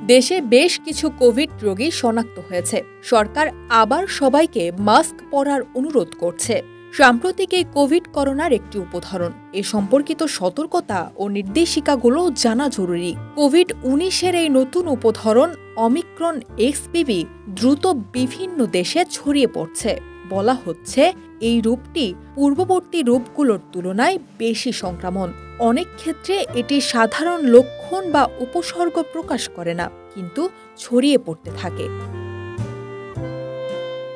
দেশে বেশ কিছু কোভিড রোগী শনাক্ত হয়েছে। সরকার আবার সবাইকে মাস্ক পরার অনুরোধ করছে। সাম্প্রতিক এই কোভিড করোনার একটি উপধরন। এ সম্পর্কিত সতর্কতা ও নির্দেশিকাগুলো জানা জরুরি। কোভিড-19-এর এই নতুন উপধরন অমিক্রন এক্সবিভি দ্রুত বিভিন্ন দেশে ছড়িয়ে পড়ছে। বলা হচ্ছে এই রূপটি পূর্ববর্তী রূপগুলোর তুলনায় বেশি সংক্রামক। অনেক ক্ষেত্রে এটি সাধারণ লক্ষণ বা উপসর্গ প্রকাশ করে না, কিন্তু ছড়িয়ে পড়তে থাকে।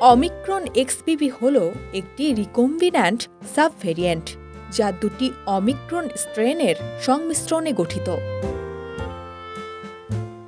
অমিক্রন এক্সবিভি হল একটি রিকম্বিন্যান্ট সাবভেরিয়েন্ট, যা দুটি অমিক্রন স্ট্রেনের সংমিশ্রণে গঠিত।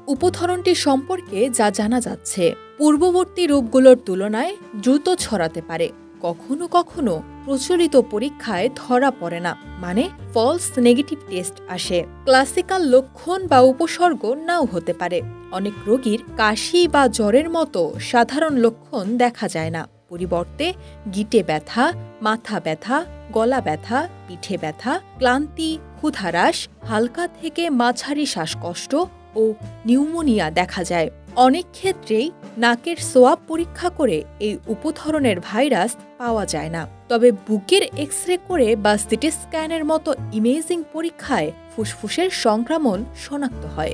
উপধরনটি সম্পর্কে যা জানা যাচ্ছে, পূর্ববর্তী রূপগুলোর তুলনায় দ্রুত ছড়াতে পারে। কখনো কখনো প্রচলিত পরীক্ষায় ধরা পড়ে না, মানে ফলস নেগেটিভ টেস্ট আসে। ক্লাসিক্যাল লক্ষণ বা উপসর্গ নাও হতে পারে। অনেক রোগীর কাশি বা জ্বরের মতো সাধারণ লক্ষণ দেখা যায় না। পরিবর্তে গিঁটে ব্যথা, মাথা ব্যথা, গলা ব্যথা, পিঠে ব্যথা, ক্লান্তি, ক্ষুধাহ্রাস, হালকা থেকে মাঝারি শ্বাসকষ্ট ও নিউমোনিয়া দেখা যায়। অনেক ক্ষেত্রেই নাকের সোয়াব পরীক্ষা করে এই উপধরনের ভাইরাস পাওয়া যায় না। তবে বুকের এক্স-রে করে বা সিটি স্ক্যানের মতো ইমেজিং পরীক্ষায় ফুসফুসের সংক্রমণ শনাক্ত হয়।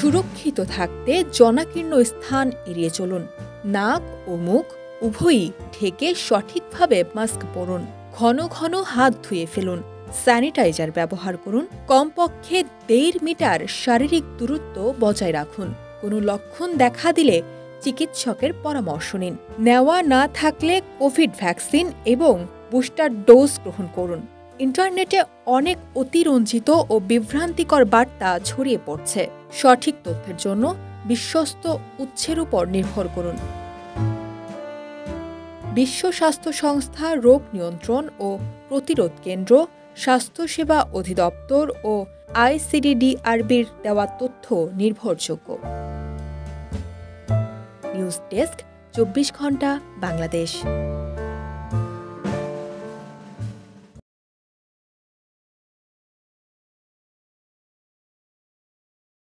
সুরক্ষিত থাকতে জনাকীর্ণ স্থান এড়িয়ে চলুন। নাক ও মুখ উভয়ই ঢেকে সঠিকভাবে মাস্ক পরুন। ঘন ঘন হাত ধুয়ে ফেলুন। স্যানিটাইজার ব্যবহার করুন। কমপক্ষে 1.5 মিটার শারীরিক দূরত্ব বজায় রাখুন। কোনো লক্ষণ দেখা দিলে চিকিৎসকের পরামর্শ নিন। নেওয়া না থাকলে কোভিড ভ্যাকসিন এবং বুস্টার ডোজ গ্রহণ করুন। ইন্টারনেটে অনেক অতিরঞ্জিত ও বিভ্রান্তিকর বার্তা ছড়িয়ে পড়ছে। সঠিক তথ্যের জন্য বিশ্বস্ত উৎসের উপর নির্ভর করুন। বিশ্ব স্বাস্থ্য সংস্থা, রোগ নিয়ন্ত্রণ ও প্রতিরোধ কেন্দ্র, স্বাস্থ্যসেবা অধিদপ্তর ও ICDDRB'র দেওয়া তথ্য নির্ভরযোগ্য। নিউজ ডেস্ক, 24 ঘন্টা বাংলাদেশ।